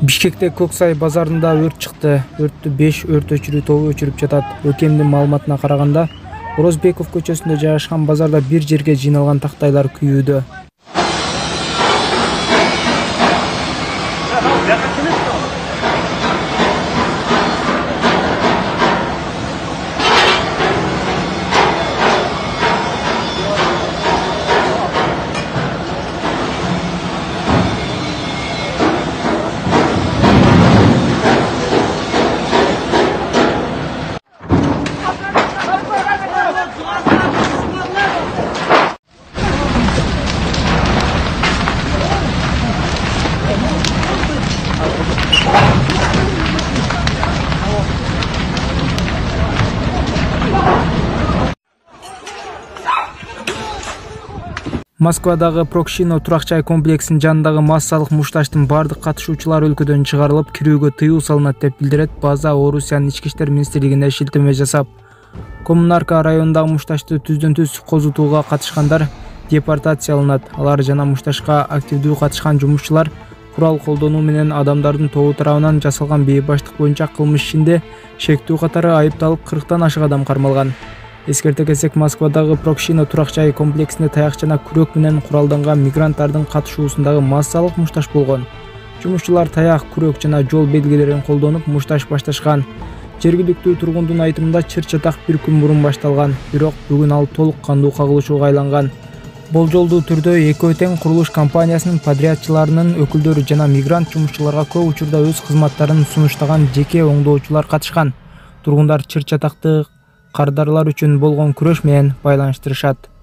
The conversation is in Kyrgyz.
Бишкекте Көксай базарында өрт чыкты. Өрттү 5 өрт өчүрүү тобу өчүрүп жатат. Өкемдин маалыматына караганда, Орозбеков көчөсүндө жайгашкан базарда бир жерге жыйналган тактайлар күйүүдө. Москвадагы Прокшино турак-жай комплексинин жанындагы массалык мушташтын бардык катышуучулары өлкөдөн чыгарылып, кирүүгө тыюу салынат деп билдирет база Орусиянын ички иштер министрлигине шилтеме жасап. Коммунарка районундагы мушташты түздөн-түз козутууга катышкандар депортацияланат. Алар жана мушташка активдүү катышкан жумушчулар курал колдонуу менен адамдардын тобу тарабынан жасалган бейбаштык боюнча кылмыш ишинде шектүү катары айыпталып 40тан ашык адам кармалган. Эскерте кетсек, Москвадагы Прокшино турак-жай комплексинде таяк жана күрөк менен куралданган мигранттардын катышуусундагы массалык мушташ болгон. Жумушчулар таяк, күрөк жана жол белгилерин колдонуп мушташ башташкан. Жергиликтүү тургундун айтымында чыр-чатак бир күн мурун башталган, бирок бүгүн ал толук кандуу кагылышууга айланган. Болжолдуу түрдө экөө тең курулуш компаниясынын подрядчыларынын өкүлдөрү жана мигрант жумушчуларга көп учурда өз кызматтарын сунуштаган жеке оңдоочулар катышкан. Тургундар чыр-чатакты кардарлар үчүн болгон күрөш менен байланыштырышат.